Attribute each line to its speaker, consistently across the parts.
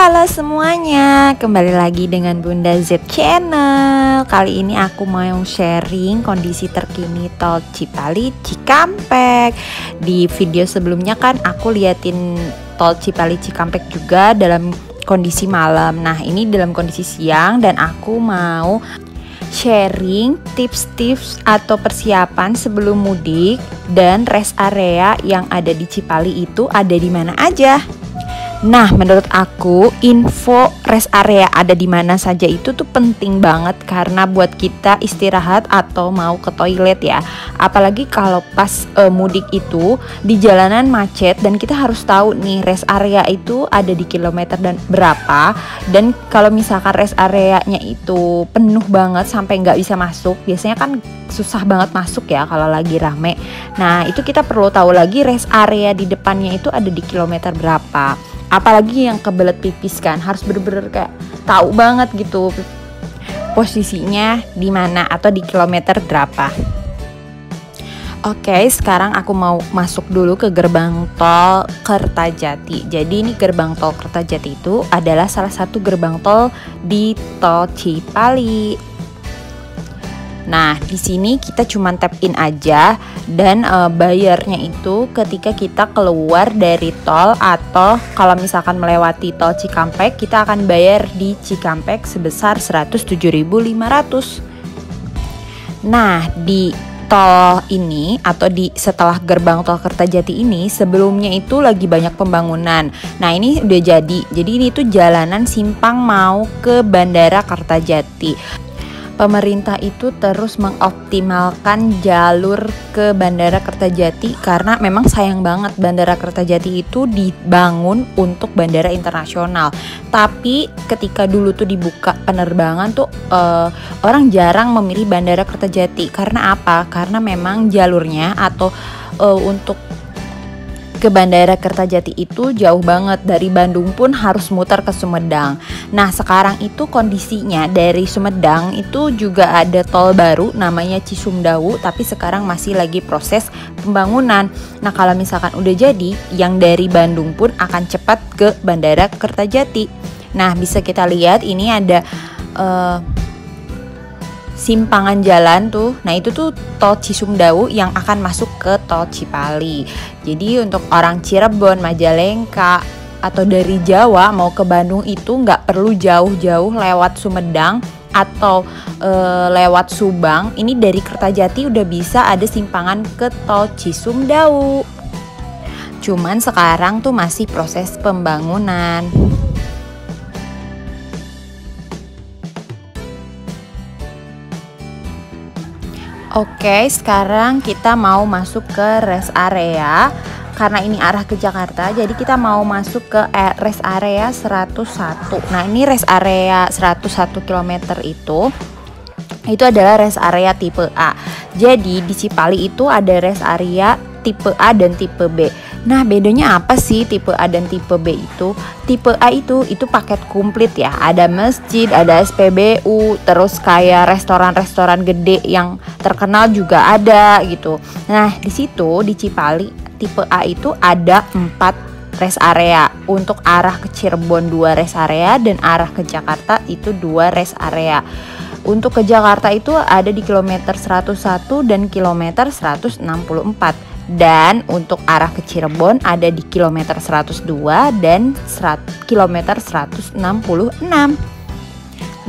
Speaker 1: Halo semuanya, kembali lagi dengan Bunda Z Channel. Kali ini aku mau sharing kondisi terkini Tol Cipali Cikampek. Di video sebelumnya kan aku liatin Tol Cipali Cikampek juga dalam kondisi malam. Nah ini dalam kondisi siang dan aku mau sharing tips-tips atau persiapan sebelum mudik dan rest area yang ada di Cipali itu ada di mana aja. Nah, menurut aku info rest area ada di mana saja itu tuh penting banget karena buat kita istirahat atau mau ke toilet ya. Apalagi kalau pas mudik itu di jalanan macet dan kita harus tahu nih rest area itu ada di kilometer dan berapa. Dan kalau misalkan rest areanya itu penuh banget sampai nggak bisa masuk, biasanya kan susah banget masuk ya kalau lagi rame. Nah, itu kita perlu tahu lagi rest area di depannya itu ada di kilometer berapa. Apalagi yang kebelet pipis kan harus bener-bener kayak tahu banget gitu posisinya di mana atau di kilometer berapa. Oke, sekarang aku mau masuk dulu ke gerbang tol Kertajati. Jadi ini gerbang tol Kertajati itu adalah salah satu gerbang tol di Tol Cipali. Nah, di sini kita cuma tap in aja dan bayarnya itu ketika kita keluar dari tol atau kalau misalkan melewati tol Cikampek, kita akan bayar di Cikampek sebesar 107.500. Nah, di tol ini atau di setelah gerbang tol Kertajati ini sebelumnya itu lagi banyak pembangunan. Nah, ini udah jadi. Jadi ini tuh jalanan simpang mau ke Bandara Kertajati. Pemerintah itu terus mengoptimalkan jalur ke Bandara Kertajati karena memang sayang banget Bandara Kertajati itu dibangun untuk bandara internasional. Tapi ketika dulu tuh dibuka penerbangan tuh orang jarang memilih Bandara Kertajati. Karena apa? Karena memang jalurnya atau untuk ke Bandara Kertajati itu jauh banget, dari Bandung pun harus muter ke Sumedang. Nah sekarang itu kondisinya dari Sumedang itu juga ada tol baru namanya Cisumdawu, tapi sekarang masih lagi proses pembangunan. Nah kalau misalkan udah jadi, yang dari Bandung pun akan cepat ke Bandara Kertajati. Nah bisa kita lihat ini ada simpangan jalan tuh. Nah itu tuh tol Cisumdawu yang akan masuk ke tol Cipali. Jadi untuk orang Cirebon, Majalengka atau dari Jawa mau ke Bandung itu nggak perlu jauh-jauh lewat Sumedang atau lewat Subang. Ini dari Kertajati udah bisa ada simpangan ke tol Cisumdawu. Cuman sekarang tuh masih proses pembangunan. Oke, sekarang kita mau masuk ke rest area. Karena ini arah ke Jakarta, jadi kita mau masuk ke rest area 101. Nah, ini rest area 101 km itu adalah rest area tipe A. Jadi di Cipali itu ada rest area tipe A dan tipe B. Nah, bedanya apa sih tipe A dan tipe B itu? Tipe A itu paket komplit ya. Ada masjid, ada SPBU, terus kayak restoran-restoran gede yang terkenal juga ada gitu. Nah, di situ di Cipali tipe A itu ada 4 rest area. Untuk arah ke Cirebon 2 rest area dan arah ke Jakarta itu 2 rest area. Untuk ke Jakarta itu ada di kilometer 101 dan kilometer 164. Dan untuk arah ke Cirebon ada di kilometer 102 dan kilometer 166.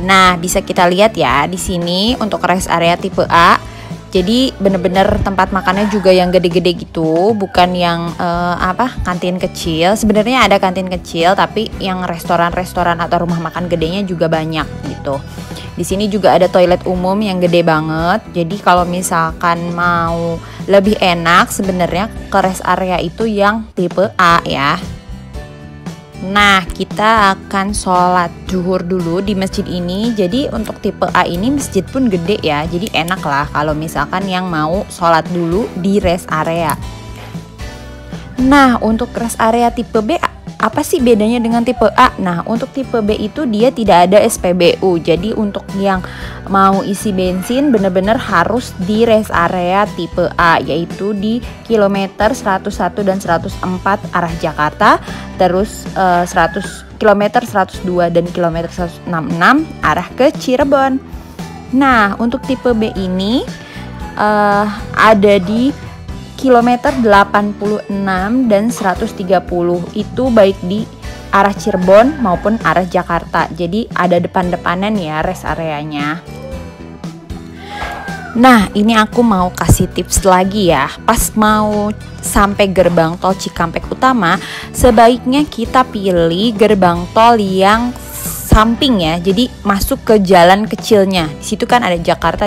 Speaker 1: Nah, bisa kita lihat ya di sini untuk rest area tipe A. Jadi bener-bener tempat makannya juga yang gede-gede gitu, bukan yang kantin kecil. Sebenarnya ada kantin kecil, tapi yang restoran-restoran atau rumah makan gedenya juga banyak gitu. Di sini juga ada toilet umum yang gede banget. Jadi kalau misalkan mau lebih enak sebenarnya ke rest area itu yang tipe A ya. Nah, kita akan sholat zuhur dulu di masjid ini. Jadi untuk tipe A ini masjid pun gede ya. Jadi enak lah kalau misalkan yang mau sholat dulu di rest area. Nah, untuk rest area tipe B apa sih bedanya dengan tipe A? Nah, untuk tipe B itu dia tidak ada SPBU. Jadi untuk yang mau isi bensin benar-benar harus di rest area tipe A, yaitu di kilometer 101 dan 104 arah Jakarta, terus 100 kilometer 102 dan kilometer 166 arah ke Cirebon. Nah, untuk tipe B ini ada di kilometer 86 dan 130, itu baik di arah Cirebon maupun arah Jakarta. Jadi ada depan-depanan ya rest areanya. Nah, ini aku mau kasih tips lagi ya. Pas mau sampai gerbang tol Cikampek Utama, sebaiknya kita pilih gerbang tol yang samping ya. Jadi masuk ke jalan kecilnya. Di situ kan ada Jakarta.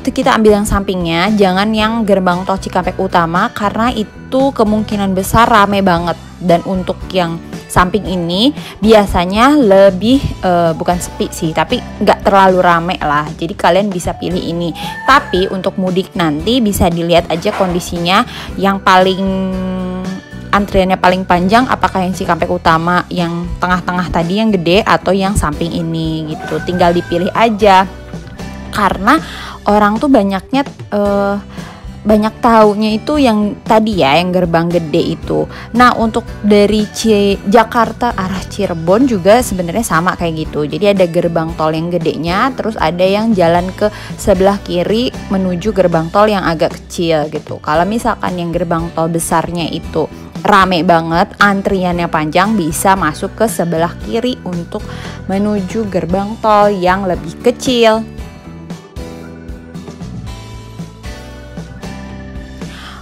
Speaker 1: Itu kita ambil yang sampingnya, jangan yang gerbang tol Cikampek Utama, karena itu kemungkinan besar rame banget. Dan untuk yang samping ini biasanya lebih bukan sepi sih, tapi nggak terlalu rame lah. Jadi kalian bisa pilih ini. Tapi untuk mudik nanti bisa dilihat aja kondisinya, yang paling antriannya paling panjang apakah yang Cikampek Utama, yang tengah-tengah tadi yang gede, atau yang samping ini gitu. Tinggal dipilih aja. Karena orang tuh banyaknya banyak taunya itu yang tadi ya, yang gerbang gede itu. Nah, untuk dari Jakarta arah Cirebon juga sebenarnya sama kayak gitu. Jadi ada gerbang tol yang gedenya, terus ada yang jalan ke sebelah kiri menuju gerbang tol yang agak kecil gitu. Kalau misalkan yang gerbang tol besarnya itu rame banget, antriannya panjang, bisa masuk ke sebelah kiri untuk menuju gerbang tol yang lebih kecil.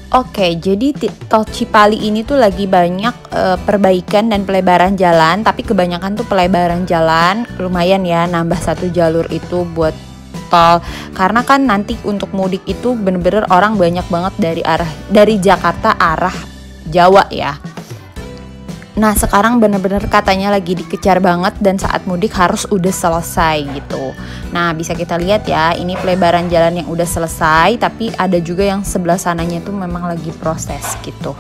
Speaker 1: Oke, jadi tol Cipali ini tuh lagi banyak perbaikan dan pelebaran jalan, tapi kebanyakan tuh pelebaran jalan, lumayan ya, nambah 1 jalur itu buat tol. Karena kan nanti untuk mudik itu bener-bener orang banyak banget dari Jakarta arah Jawa ya. Nah, sekarang bener-bener katanya lagi dikejar banget dan saat mudik harus udah selesai gitu. Nah, bisa kita lihat ya, ini pelebaran jalan yang udah selesai, tapi ada juga yang sebelah sananya tuh memang lagi proses gitu.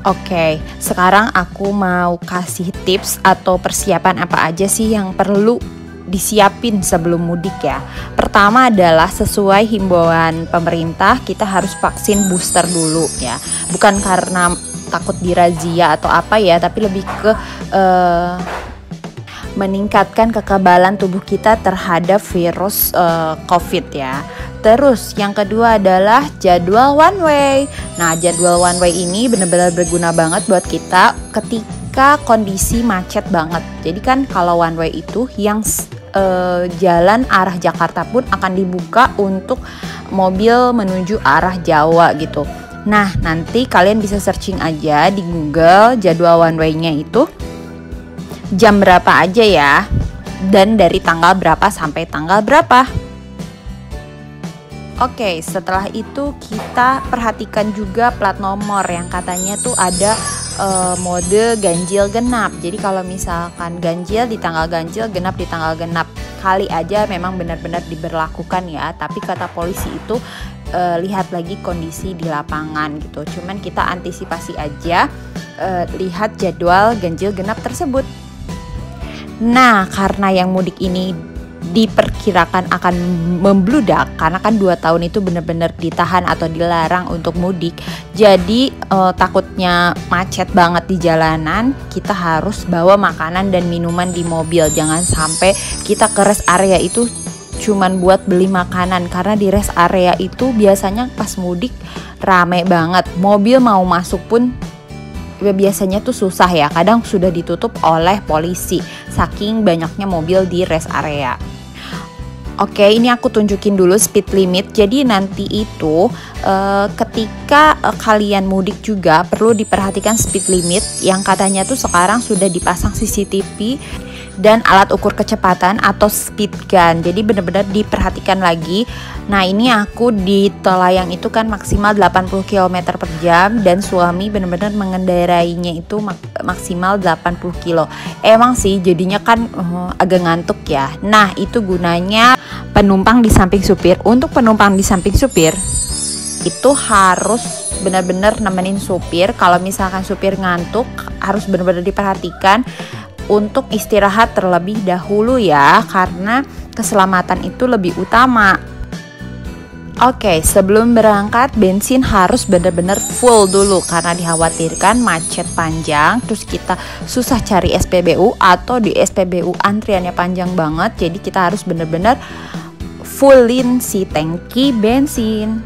Speaker 1: Oke, sekarang aku mau kasih tips atau persiapan apa aja sih yang perlu disiapin sebelum mudik ya. Pertama adalah sesuai himbauan pemerintah, kita harus vaksin booster dulu ya. Bukan karena takut dirazia atau apa ya, tapi lebih ke meningkatkan kekebalan tubuh kita terhadap virus COVID ya. Terus yang kedua adalah jadwal one way. Nah, jadwal one way ini benar-benar berguna banget buat kita ketika kondisi macet banget. Jadi kan kalau one way itu yang jalan arah Jakarta pun akan dibuka untuk mobil menuju arah Jawa gitu. Nah, nanti kalian bisa searching aja di Google jadwal one way-nya itu jam berapa aja ya, dan dari tanggal berapa sampai tanggal berapa. Oke, setelah itu kita perhatikan juga plat nomor yang katanya tuh ada mode ganjil genap. Jadi kalau misalkan ganjil di tanggal ganjil, genap di tanggal genap, kali aja memang benar-benar diberlakukan ya. Tapi kata polisi itu lihat lagi kondisi di lapangan gitu. Cuman kita antisipasi aja, lihat jadwal ganjil genap tersebut. Nah, karena yang mudik ini diperkirakan akan membludak, karena kan 2 tahun itu benar-benar ditahan atau dilarang untuk mudik. Jadi takutnya macet banget di jalanan, kita harus bawa makanan dan minuman di mobil. Jangan sampai kita ke rest area itu cuman buat beli makanan, karena di rest area itu biasanya pas mudik rame banget. Mobil mau masuk pun biasanya tuh susah ya, kadang sudah ditutup oleh polisi saking banyaknya mobil di rest area. Oke, ini aku tunjukin dulu speed limit. Jadi nanti itu ketika kalian mudik juga perlu diperhatikan speed limit yang katanya tuh sekarang sudah dipasang CCTV dan alat ukur kecepatan atau speed gun. Jadi benar-benar diperhatikan lagi. Nah, ini aku di tol layang itu kan maksimal 80 km per jam dan suami benar-benar mengendarainya itu maksimal 80 kilo. Emang sih jadinya kan agak ngantuk ya. Nah, itu gunanya penumpang di samping supir. Untuk penumpang di samping supir itu harus benar-benar nemenin supir. Kalau misalkan supir ngantuk harus benar-benar diperhatikan untuk istirahat terlebih dahulu ya, karena keselamatan itu lebih utama. Oke, sebelum berangkat bensin harus benar-benar full dulu karena dikhawatirkan macet panjang, terus kita susah cari SPBU atau di SPBU antriannya panjang banget. Jadi kita harus benar-benar fullin si tangki bensin.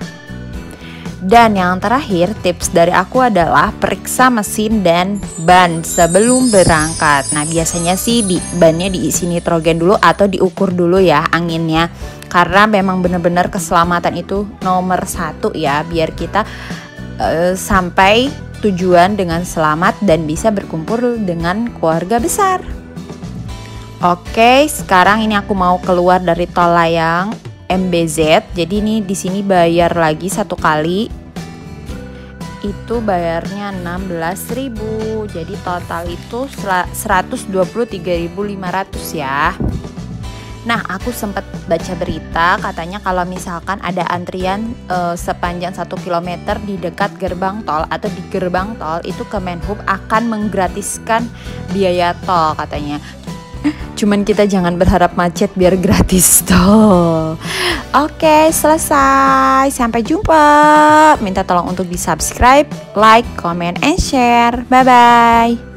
Speaker 1: Dan yang terakhir, tips dari aku adalah periksa mesin dan ban sebelum berangkat. Nah, biasanya sih bannya diisi nitrogen dulu atau diukur dulu ya anginnya. Karena memang benar-benar keselamatan itu nomor 1 ya, biar kita sampai tujuan dengan selamat dan bisa berkumpul dengan keluarga besar. Oke, sekarang ini aku mau keluar dari tol layang MBZ. Jadi ini di sini bayar lagi 1 kali. Itu bayarnya 16.000. Jadi total itu 123.500 ya. Nah, aku sempat baca berita katanya kalau misalkan ada antrian sepanjang 1 km di dekat gerbang tol atau di gerbang tol, itu Kemenhub akan menggratiskan biaya tol katanya. Cuman kita jangan berharap macet biar gratis tol. Oke, selesai. Sampai jumpa. Minta tolong untuk di subscribe, like, comment, and share. Bye-bye.